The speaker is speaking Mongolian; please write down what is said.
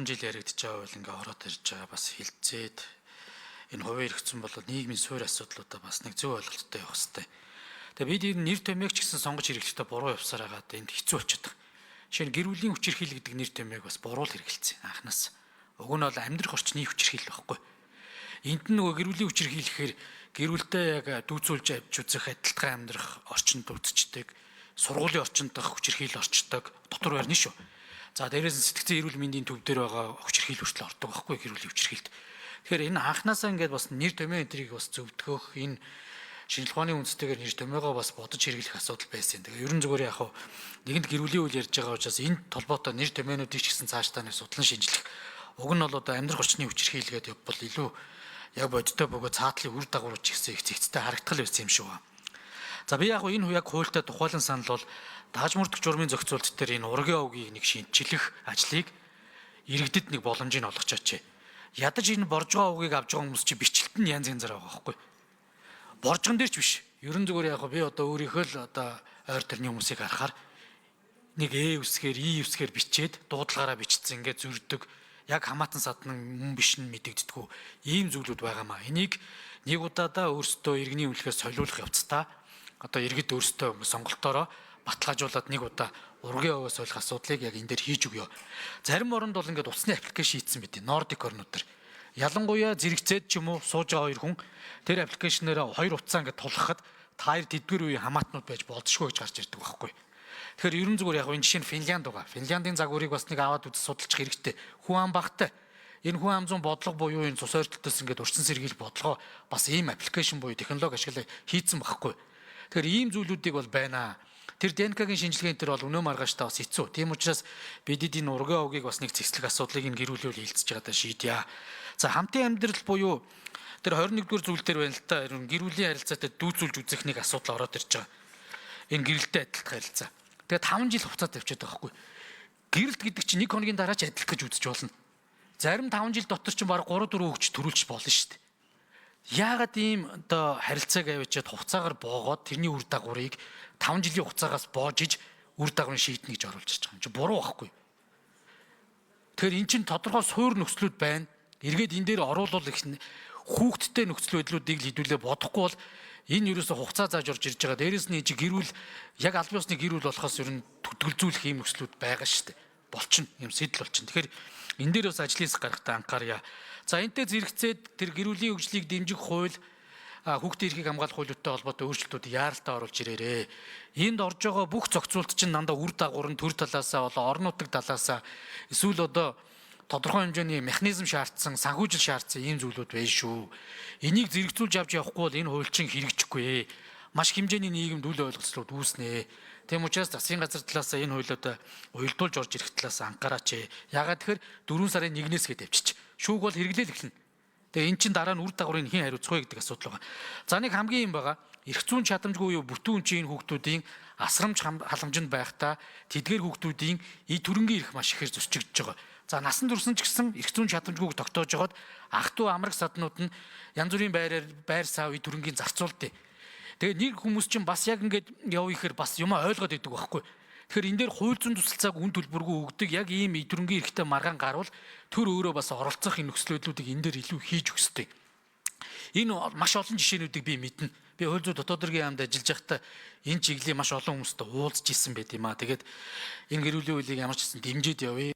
жил яригдж байгаа бол ингээ ороод ирж байгаа бас хилцээд энэ хувийн хэрэгцэн бол нийгмийн суурь асуудлуудаа бас нэг зөв ойлголттой явах хэрэгтэй. Тэгээ бид энэ нэр томьёог ч гэсэн сонгож хэрэглэхдээ буруу явсаар хагаад энд хэцүү болчиход байгаа. Жишээ нь гэр бүлийн хүчирхийлэл гэдэг нэр томьёог бас буруу л хэрэгэлцсэн анханаас. Уг нь бол амьдрах орчны хүчирхийлэл байхгүй. Энд нь нөгөө гэр бүлийн хүчирхийлэхээр гэр бүлдээ яг дүүцүүлж авч үзэх адилхан амьдрах орчинд үзчихдэг, сургуулийн орчинд дах хүчирхийлэл орчдог дотор байрны шүү. За дээрээс нь сэтгцэн эрүүл мэндийн төв дээр байгаа хүчирхийлэл хүртэл ордог байхгүй гэр бүлийн хүчирхийлэлд. Тэгэхээр энэ анханасаа ингээд бас нэр томьёо энтрийг бас зөвдгөх энэ шинжлэх ухааны үндстэйгээр нэр томьёогоо бас бодож хэрэглэх асуудал байсан. Тэгээ ерөн зүгээр яг нэгэнд гэр бүлийн үйл ярьж байгаа учраас энэ толботой нэр томьёонуудыг ч гэсэн цаашдаа нэг судлан шинжлэх. Уг нь бол одоо амьдрах орчны хүчирхийлгээд явбал илүү яг бодиттой бөгөөд цаатлын үр дагаврууд ч гэсэн их зэгцтэй харагдтал байсан юм шиг байна. За би яг энэ яг хуультай тухайлан санал бол дааж мөрдөх журмын зохицуулт дээр энэ ургийн овгийг нэг шинжилэх ажлыг иргэдэд нэг боломжийг олгочооч. Ядаж энэ борж байгаа овгийг авж байгаа хүмүүс чи бичлэлт нь янз янзаар байгаа байхгүй. Боржгон дээр ч биш. Ерөн зүгээр яг би одоо өөрийнхөө л одоо ойр төрний хүмүүсийг харахаар нэг үсгээр үсгээр бичээд дуудлагаараа бичсэн ингээд зөрдөг яг хамаатан садны мөн биш нь мэдэгддэггүй ийм зүйлүүд байгаамаа. Энийг нэг удаадаа өөрсдөө иргэний үнэлэхээс солиулах явцдаа одоо иргэд өөрсдөө сонголтоороо баталгаажуулаад нэг удаа ургийн овоос ойлгох асуудлыг яг энэ дээр хийж өгөө. Зарим оронд бол ингээд утасны аппликейшн хийцэн байт. Нордик орнууд төр. Ялангуяа зэрэгцээд ч юм уу сууж байгаа хоёр хүн тэр аппликейшнээр хоёр утсаа ингээд тулгахад та хоёр тэдгээр үеийн хамаатнууд байж болзошгүй гэж гарч ирдэг байхгүй. Тэгэхээр ерөн зүгээр яг энэ жишээ нь Финлянд байгаа. Финляндын загварыг бас нэг аваад үзэж судалчих хэрэгтэй. Хүн ам багтай. Энэ хүн ам зүүн бодлого буюу энэ цус ойртолтоос ингээд урьдчилан сэргийлэх бодлогоо бас ийм аппликейшн буюу технологи ашиглаж хийцэн байхгүй. Тэгэхээр ийм зүйлүүдийг бол байна. Тэр ДНК-гийн шинжилгээнд тэр бол өнөө маргааштай бас хэцүү. Тийм учраас бидэд энэ ургийн овгийг бас нэг зэгцлэх асуудлыг энэ гэр бүлөөр хилцэж байгаадаа шийдъя. За хамтын амьдрал буюу тэр 21-р зүйл дээр байна л та. Гэр бүлийн харилцаатай дүүцүүлж үзэх нэг асуудал ороод ирж байгаа. Энэ гэрэлтэй адилхан харилцаа. Тэгээ 5 жил хугацаа тавьчихад байгаа хгүй. Гэрэлт гэдэг чинь 1 хоногийн дараа ч адилах гэж үзэж болно. Зарим 5 жил дотор чинь баг 3 4 хөгж төрүүлж болно шүү дээ. Яагаад ийм одоо харилцааг авчиад хугацаагаар боогоод тэрний үр дагаврыг 5 жилийн хугацаагаас боож иж үр дагаврын шийднэ гэж оруулж байгаа юм чи буруу байхгүй. Тэгэхээр эн чинь тодорхой суур нөхцлүүд байна. Эргээд энэ дээр оруулал их хүүхдтэй нөхцөл байдлуудыг л хэдүүлээ бодохгүй бол энэ юусоо хугацаа зааж орж ирж байгаа. Дээрээс нь чи гэрүүл яг аль биесны гэрүүл болохоос ер нь төтгөлзүүлэх ийм нөхцлүүд байгаа шүү дээ. Болчихно. Ийм сэтэл болчихно. Тэгэхээр энэ дээр бас ажлын хэсэг гарахтаа анхаарья. За энтэй зэрэгцээд тэр гэрүүлийн хөгжлийг дэмжих хууль хүүхдийн эрхийг хамгаалах хуулиудтай холбоотой өөрчлөлтүүд яаралтай оруулж ирээрээ. Энд орж байгаа бүх зохицуулт чинь дандаа үр дагавар нь төр талаасаа болоо орон нутаг талаасаа эсвэл одоо тодорхой хэмжээний механизм шаардсан, санхүүжил шаардсан ийм зүйлүүд байна шүү. Энийг зэрэгцүүлж авч явахгүй бол энэ хууль чинь хэрэгжихгүй. Маш хэмжээний нийгэмд үл ойлголцлууд үүснэ. Тийм учраас засгийн газар талаасаа энэ хуулиудаа уялдуулж орж ирэх талаас анхаараач. Ягаад тэгэхээр 4 сарын 1-ээс гээд авчиж. Шүүг бол хэрэглээл эхэлнэ. Тэгээ эн чин дараа нь үр дагаврыг хэн хариуцах вэ гэдэг асуудал байгаа. За нэг хамгийн юм байгаа. Эрх зүйн чадамжгүй юу бүтэн үнцийн хүүхдүүдийн асрамж халамжинд байхдаа тэдгээр хүүхдүүдийн төрөнгийн эрх маш ихээр зөрчигдөж байгаа. За насан турсан ч гэсэн эрх зүйн чадамжгүйг тогтоож жоод ах トゥ амрах саднууд нь янз бүрийн байр сав төрөнгийн зарцуулдээ. Тэгээ нэг хүмүүс чинь бас яг ингээд яв ихээр бас юм ойлгоод идэг байхгүй. Тэгэхээр энэ дээр хууль зүйн тусалцааг үн төлбөргүй өгдөг яг ийм төрөнгийн эрхтэй маргаан гарвал төр өөрөө бас оролцох энэ нөхцөл байдлуудыг энэ дээр илүү хийж өгөх ёстой. Энэ маш олон жишээнүүдийг би мэднэ. Би хууль зүйн дотоод хэргийн яамд ажиллаж байхдаа энэ чиглэлийг маш олон хүмүүстэй уулзж ирсэн байт юм аа. Тэгээд энэ гэр бүлийн хуулийг ямар ч гэсэн дэмжиж явъя.